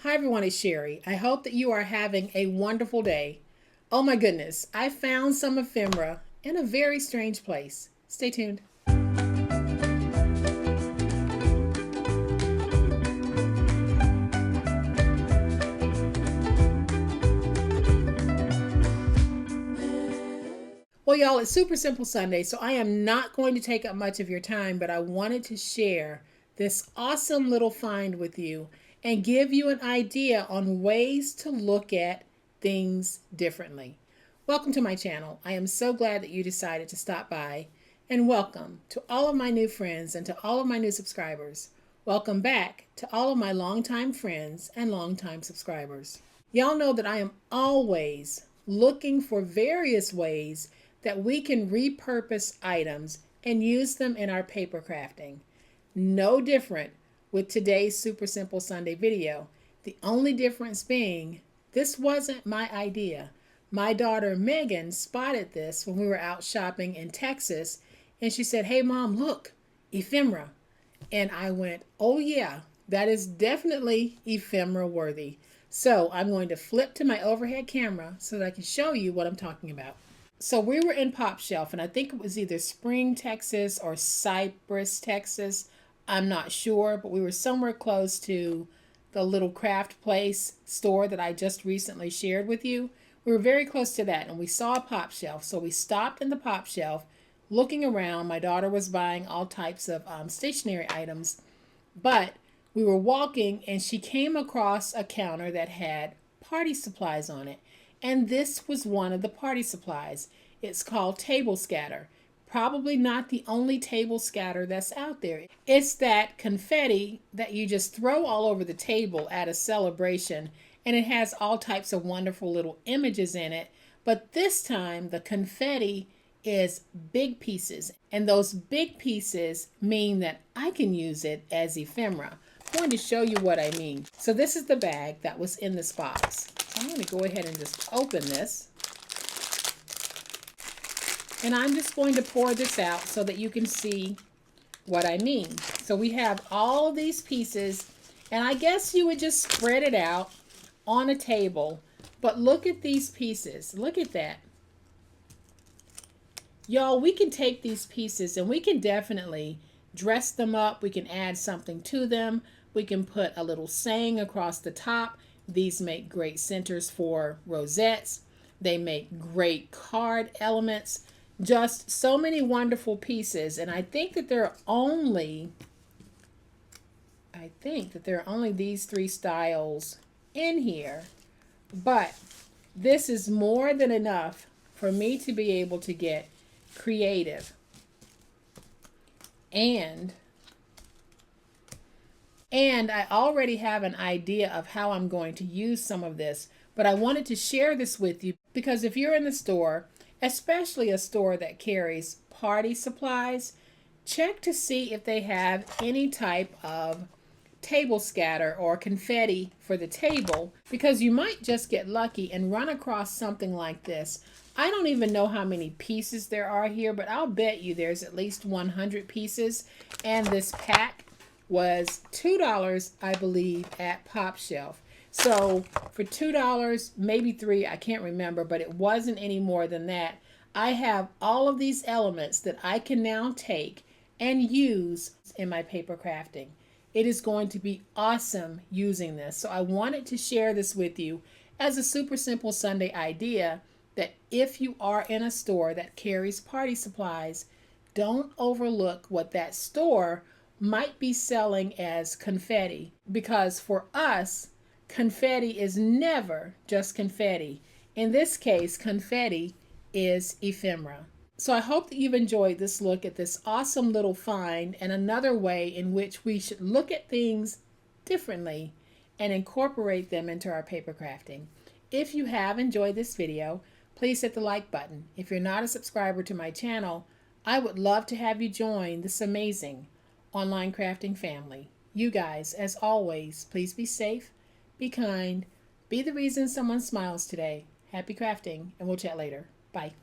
Hi everyone, it's Sherry. I hope that you are having a wonderful day. Oh my goodness, I found some ephemera in a very strange place. Stay tuned. Well, y'all, it's Super Simple Sunday, so I am not going to take up much of your time, but I wanted to share this awesome little find with you and give you an idea on ways to look at things differently. Welcome to my channel. I am so glad that you decided to stop by, and welcome to all of my new friends and to all of my new subscribers. Welcome back to all of my longtime friends and longtime subscribers. Y'all know that I am always looking for various ways that we can repurpose items and use them in our paper crafting. No different with today's Super Simple Sunday video. The only difference being, this wasn't my idea. My daughter Megan spotted this when we were out shopping in Texas, and she said, "Hey Mom, look, ephemera." And I went, "Oh yeah, that is definitely ephemera worthy." So I'm going to flip to my overhead camera so that I can show you what I'm talking about. So we were in Pop Shelf, and I think it was either Spring, Texas or Cypress, Texas. I'm not sure, but we were somewhere close to the little craft place store that I just recently shared with you. We were very close to that, and we saw a Pop Shelf. So we stopped in the Pop Shelf, looking around. My daughter was buying all types of stationery items, but we were walking, and she came across a counter that had party supplies on it. And this was one of the party supplies. It's called table scatter. Probably not the only table scatter that's out there. It's that confetti that you just throw all over the table at a celebration, and it has all types of wonderful little images in it. But this time the confetti is big pieces, and those big pieces mean that I can use it as ephemera. I'm going to show you what I mean. So this is the bag that was in this box. I'm going to go ahead and just open this. And I'm just going to pour this out so that you can see what I mean. So we have all of these pieces, and I guess you would just spread it out on a table. But look at these pieces. Look at that. Y'all, we can take these pieces and we can definitely dress them up. We can add something to them. We can put a little saying across the top. These make great centers for rosettes. They make great card elements. Just so many wonderful pieces. And I think that there are only these three styles in here. But this is more than enough for me to be able to get creative. And I already have an idea of how I'm going to use some of this, but I wanted to share this with you because if you're in the store, especially a store that carries party supplies, check to see if they have any type of table scatter or confetti for the table, because you might just get lucky and run across something like this. I don't even know how many pieces there are here, but I'll bet you there's at least 100 pieces, and this pack was $2, I believe, at Pop Shelf. So for $2, maybe $3, I can't remember, but it wasn't any more than that. I have all of these elements that I can now take and use in my paper crafting. It is going to be awesome using this. So I wanted to share this with you as a Super Simple Sunday idea that if you are in a store that carries party supplies, don't overlook what that store might be selling as confetti, because for us, confetti is never just confetti. In this case, confetti is ephemera. So I hope that you've enjoyed this look at this awesome little find and another way in which we should look at things differently and incorporate them into our paper crafting. If you have enjoyed this video, please hit the like button. If you're not a subscriber to my channel, I would love to have you join this amazing online crafting family. You guys, as always, please be safe, be kind, be the reason someone smiles today. Happy crafting, and we'll chat later. Bye.